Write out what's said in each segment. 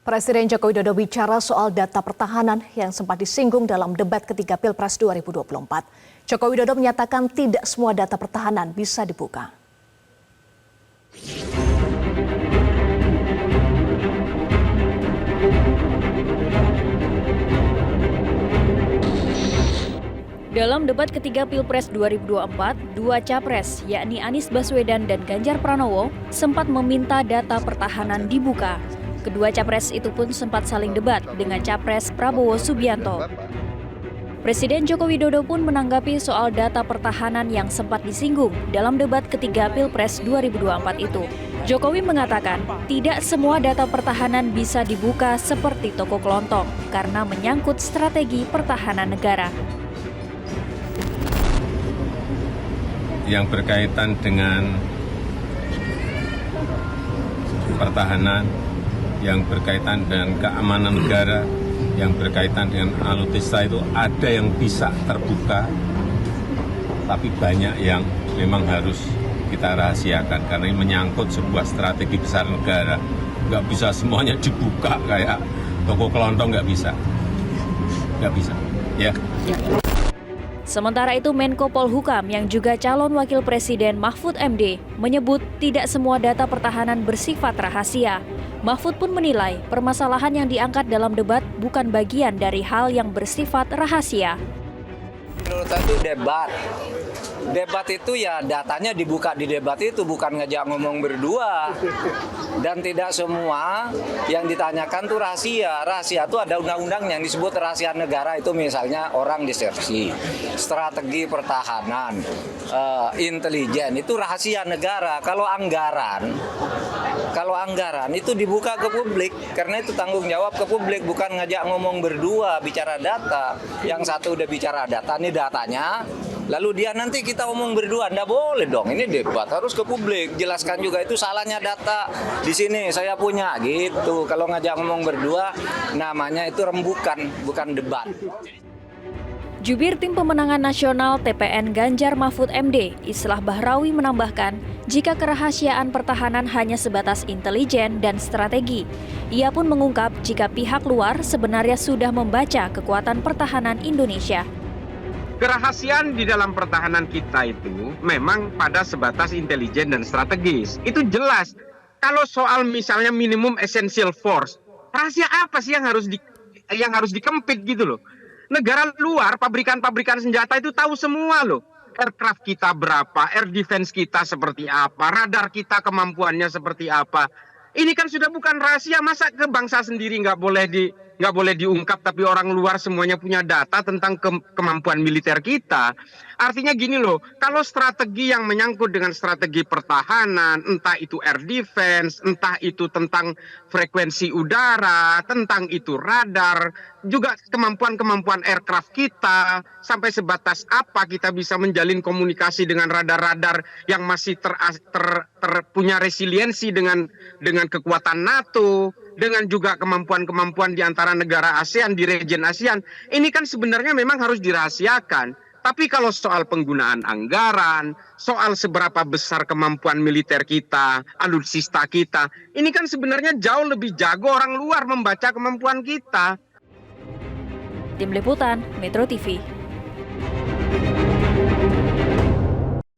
Presiden Joko Widodo bicara soal data pertahanan yang sempat disinggung dalam debat ketiga Pilpres 2024. Joko Widodo menyatakan tidak semua data pertahanan bisa dibuka. Dalam debat ketiga Pilpres 2024, dua capres, yakni Anies Baswedan dan Ganjar Pranowo, sempat meminta data pertahanan dibuka. Kedua capres itu pun sempat saling debat dengan capres Prabowo Subianto. Presiden Joko Widodo pun menanggapi soal data pertahanan yang sempat disinggung dalam debat ketiga Pilpres 2024 itu. Jokowi mengatakan tidak semua data pertahanan bisa dibuka seperti toko kelontong karena menyangkut strategi pertahanan negara. Yang berkaitan dengan pertahanan, yang berkaitan dengan keamanan negara, yang berkaitan dengan alutsista itu ada yang bisa terbuka, tapi banyak yang memang harus kita rahasiakan karena ini menyangkut sebuah strategi besar negara. Nggak bisa semuanya dibuka kayak toko kelontong, nggak bisa, ya. Sementara itu Menko Polhukam yang juga calon wakil presiden Mahfud MD menyebut tidak semua data pertahanan bersifat rahasia. Mahfud pun menilai permasalahan yang diangkat dalam debat bukan bagian dari hal yang bersifat rahasia. Menurut saya itu debat. Debat itu ya datanya dibuka di debat itu, bukan ngajak ngomong berdua. Dan tidak semua yang ditanyakan itu rahasia. Rahasia itu ada undang-undang yang disebut rahasia negara, itu misalnya orang disersi, strategi pertahanan, intelijen, itu rahasia negara. Kalau anggaran itu dibuka ke publik, karena itu tanggung jawab ke publik, bukan ngajak ngomong berdua, bicara data. Yang satu udah bicara data, ini datanya, lalu dia nanti kita omong berdua, nggak boleh dong, ini debat, harus ke publik, jelaskan juga itu salahnya data, di sini saya punya, gitu. Kalau ngajak ngomong berdua, namanya itu rembukan, bukan debat. Jubir Tim Pemenangan Nasional TPN Ganjar Mahfud MD, Islah Bahrawi menambahkan, jika kerahasiaan pertahanan hanya sebatas intelijen dan strategi. Ia pun mengungkap jika pihak luar sebenarnya sudah membaca kekuatan pertahanan Indonesia. Kerahasiaan di dalam pertahanan kita itu memang pada sebatas intelijen dan strategis. Itu jelas. Kalau soal misalnya minimum essential force, rahasia apa sih yang harus dikempit gitu loh. Negara luar, pabrikan-pabrikan senjata itu tahu semua loh. Aircraft kita berapa, air defense kita seperti apa, radar kita kemampuannya seperti apa. Ini kan sudah bukan rahasia, masa ke bangsa sendiri nggak boleh diungkap, tapi orang luar semuanya punya data tentang kemampuan militer kita. Artinya gini loh, kalau strategi yang menyangkut dengan strategi pertahanan, entah itu air defense, entah itu tentang frekuensi udara, tentang itu radar, juga kemampuan aircraft kita, sampai sebatas apa kita bisa menjalin komunikasi dengan radar-radar yang masih punya resiliensi dengan kekuatan NATO, dengan juga kemampuan-kemampuan di antara negara ASEAN, di region ASEAN, ini kan sebenarnya memang harus dirahasiakan. Tapi kalau soal penggunaan anggaran, soal seberapa besar kemampuan militer kita, alutsista kita, ini kan sebenarnya jauh lebih jago orang luar membaca kemampuan kita. Tim Liputan, Metro TV.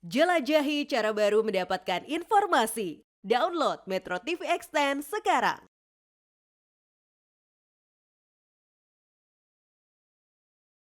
Jelajahi cara baru mendapatkan informasi. Download Metro TV Extend sekarang.